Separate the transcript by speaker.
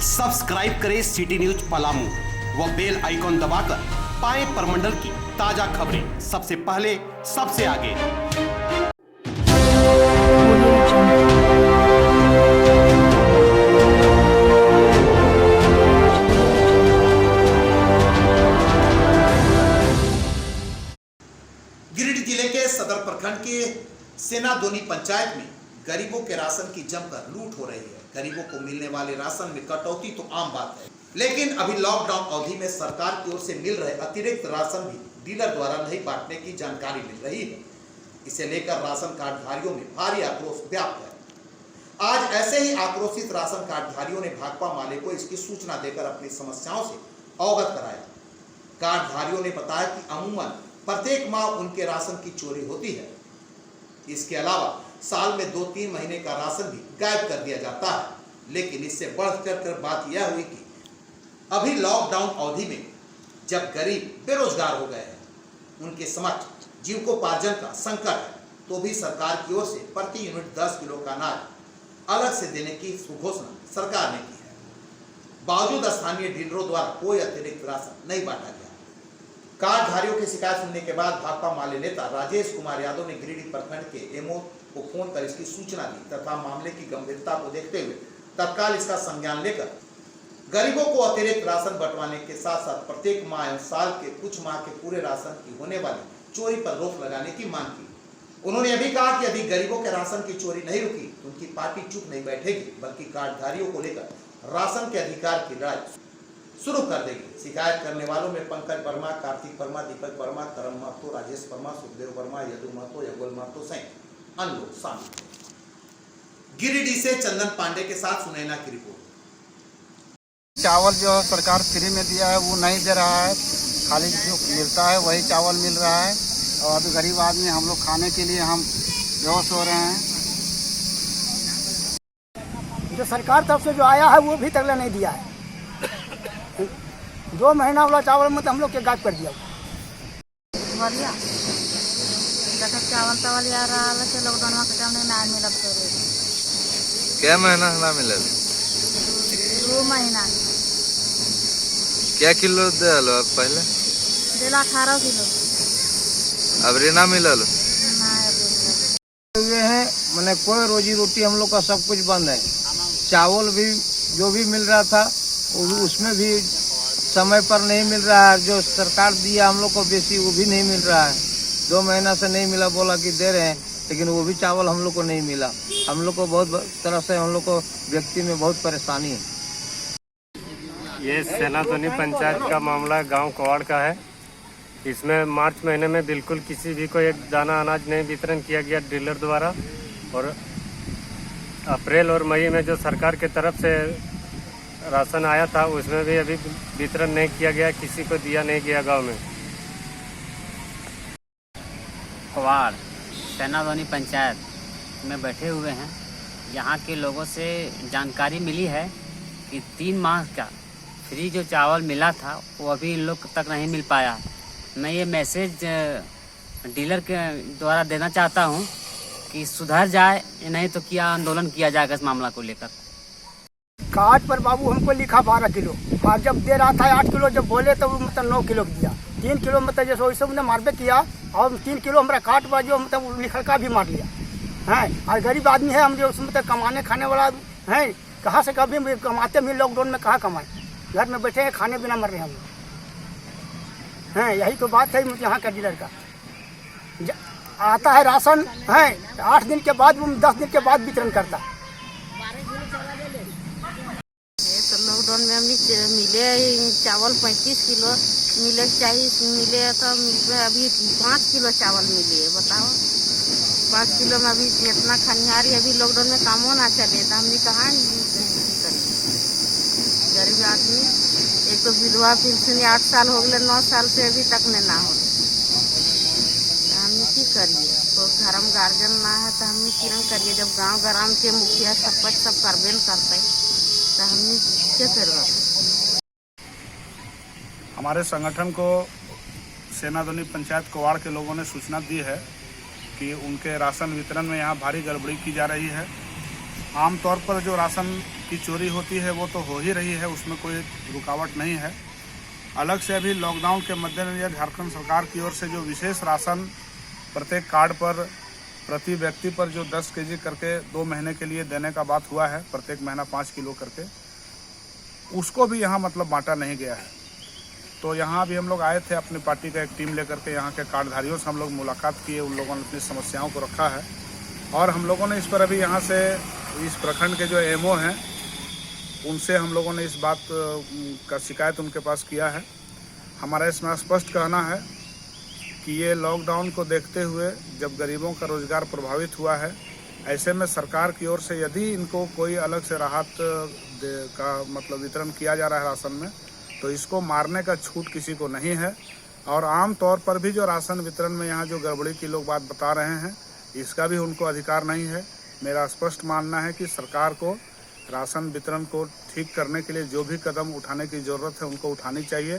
Speaker 1: Subscribe करें city news Palamu व bell icon दबाकर पाएं परमंडल की ताजा खबरें सबसे पहले सबसे आगे।
Speaker 2: गिरिडीह जिले के सदर प्रखंड के सेनादोनी पंचायत में गरीबों के राशन की जमकर लूट हो रही है। गरीबों को मिलने वाले राशन में कटौती तो आम बात है, लेकिन अभी लॉकडाउन अवधि में सरकार की ओर से मिल रहे अतिरिक्त राशन भी डीलर द्वारा नहीं बांटने की जानकारी मिल रही है। इसे लेकर राशन कार्डधारियों में भारी आक्रोश व्याप्त है। आज ऐसे ही आक्रोशित राशन कार्डधारियों ने भाकपा माले को इसकी सूचना देकर अपनी समस्याओं से अवगत कराया। कार्डधारियों ने बताया कि अमूमन प्रत्येक माह उनके राशन की चोरी होती है। इसके अलावा साल में 2-3 महीने का राशन भी गायब कर दिया जाता है। लेकिन इससे बढ़कर बात यह हुई कि अभी लॉकडाउन अवधि में जब गरीब बेरोजगार हो गए हैं, उनके समक्ष जीविकोपार्जन का संकट है, तो भी सरकार की ओर से प्रति यूनिट 10 किलो का अनाज अलग से देने की घोषणा सरकार ने की है। बावजूद स्थानीय डीलरों द्वारा कोई अतिरिक्त राशन नहीं बांटा गया। कार्डधारियों की शिकायत सुनने के बाद भाकपा माले नेता राजेश कुमार यादव ने गिरिडीह प्रखंड के एमओ को फोन कर इसकी सूचना दी तथा मामले की गंभीरता को देखते हुए तत्काल इसका संज्ञान लेकर गरीबों को अतिरिक्त राशन बंटवाने के साथ साथ प्रत्येक माह एवं साल के कुछ माह के पूरे राशन की होने वाली चोरी पर रोक लगाने की मांग की। उन्होंने यह भी कहा कि यदि गरीबों के राशन की चोरी नहीं रुकी तो उनकी पार्टी चुप नहीं बैठेगी, बल्कि कार्डधारियों को लेकर राशन के अधिकार की लड़ाई शुरू कर देगी। शिकायत करने वालों में पंकज वर्मा, कार्तिक वर्मा, दीपक वर्मा, करम महतो, राजेश वर्मा, सुखदेव वर्मा, यदु महतो, यगोल महतो सहित अन्य लोग शामिल थे। गिरिडीह से चंदन पांडे के साथ सुनैना की रिपोर्ट।
Speaker 3: चावल जो सरकार फ्री में दिया है वो नहीं दे रहा है, खाली जो मिलता है वही चावल मिल रहा है। और अभी गरीब आदमी हम लोग खाने के लिए हम बेहोश हो रहे हैं।
Speaker 4: जो सरकार तरफ से जो आया है वो भी तक नहीं दिया है। 2 महीना वाला चावल में तो हम लोग के गायब कर दिया।
Speaker 5: चावल तावल यार लॉकडाउन के टाइम में ना मिला।
Speaker 6: क्या महीना ना मिला?
Speaker 5: 2 महीना।
Speaker 6: क्या किलो दे लो अब? पहले
Speaker 5: दिला 18 किलो।
Speaker 6: अब रे ना मिला लो
Speaker 3: ये है मैंने कोई रोजी रोटी हम लोग का सब कुछ बंद है। चावल भी जो भी मिल रहा था उसमें भी समय पर नहीं मिल रहा है। जो सरकार दिया हम लोग को बेसी वो भी नहीं मिल रहा है। 2 महीना से नहीं मिला, बोला कि दे रहे हैं, लेकिन वो भी चावल हम लोग को नहीं मिला। हम लोग को बहुत तरह से हम लोग को व्यक्ति में बहुत परेशानी है।
Speaker 7: ये सेनादोनी पंचायत का मामला गांव कवाड़ का है। इसमें मार्च महीने में बिल्कुल किसी भी को एक दाना अनाज नहीं वितरण किया गया डीलर द्वारा, और अप्रैल और मई में जो सरकार की तरफ से राशन आया था उसमें भी अभी वितरण नहीं किया गया, किसी को दिया नहीं गया। गांव में
Speaker 8: कवाड़ सेनादोनी पंचायत में बैठे हुए हैं। यहाँ के लोगों से जानकारी मिली है कि 3 माह का फ्री जो चावल मिला था वो अभी इन लोग तक नहीं मिल पाया। मैं ये मैसेज डीलर के द्वारा देना चाहता हूँ कि सुधर जाए, नहीं तो क्या आंदोलन किया जाएगा इस मामला को लेकर।
Speaker 4: कार्ड पर बाबू हमको लिखा 12 किलो, और जब दे रहा था 8 किलो, जब बोले तो मतलब 9 किलो दिया। 3 किलो मतलब जैसे वैसे उन्हें मारबे किया, और 3 किलो हमारा कार्ड पर जो मतलब लिखल का भी मार लिया है। और गरीब आदमी है हम, जो उसमें मतलब कमाने खाने वाला है, कहाँ से कभी कमाते भी लॉकडाउन में कहाँ कमाए, घर में बैठे हैं खाने बिना मर रहे हैं हम लोग हैं। यही तो बात है यहाँ का डीलर का। आता है राशन है 8 दिन के बाद, 10 दिन के बाद वितरण करता है।
Speaker 5: तो लॉकडाउन में मिले चावल 35 किलो मिले चाहिए, मिले तो मिले अभी 5 किलो चावल मिले। बताओ 5 किलो में अभी इतना खनिहारी अभी लॉकडाउन में कामों ना चले तो हमने कहाँ गरीब आदमी। एक तो विधवा पेंशन 8 साल हो गए, 9 साल से अभी तक में ना हो। हमने की करिए? तो धर्म गार्जियन ना है तो हमने किरण करिए? जब गांव ग्राम के मुखिया सरपंच सब करबे न करते तो हमने क्या करवा?
Speaker 9: हमारे संगठन को सेनादोनी पंचायत कवाड़ के लोगों ने सूचना दी है कि उनके राशन वितरण में यहाँ भारी गड़बड़ी की जा रही है। आमतौर पर जो राशन की चोरी होती है वो तो हो ही रही है, उसमें कोई रुकावट नहीं है। अलग से अभी लॉकडाउन के मद्देनजर झारखंड सरकार की ओर से जो विशेष राशन प्रत्येक कार्ड पर प्रति व्यक्ति पर जो 10 केजी करके 2 महीने के लिए देने का बात हुआ है, प्रत्येक महीना 5 किलो करके, उसको भी यहाँ मतलब बांटा नहीं गया है। तो यहाँ भी हम लोग आए थे अपनी पार्टी का एक टीम लेकर के, यहाँ के कार्डधारियों से हम लोग मुलाकात किए, उन लोगों ने अपनी समस्याओं को रखा है और हम लोगों ने इस पर अभी यहाँ से इस प्रखंड के जो एमओ हैं उनसे हम लोगों ने इस बात का शिकायत उनके पास किया है। हमारा इसमें स्पष्ट कहना है कि ये लॉकडाउन को देखते हुए जब गरीबों का रोज़गार प्रभावित हुआ है, ऐसे में सरकार की ओर से यदि इनको कोई अलग से राहत का मतलब वितरण किया जा रहा है राशन में, तो इसको मारने का छूट किसी को नहीं है। और आम तौर पर भी जो राशन वितरण में यहाँ जो गड़बड़ी की लोग बात बता रहे हैं, इसका भी उनको अधिकार नहीं है। मेरा स्पष्ट मानना है कि सरकार को राशन वितरण को ठीक करने के लिए जो भी कदम उठाने की ज़रूरत है उनको उठानी चाहिए।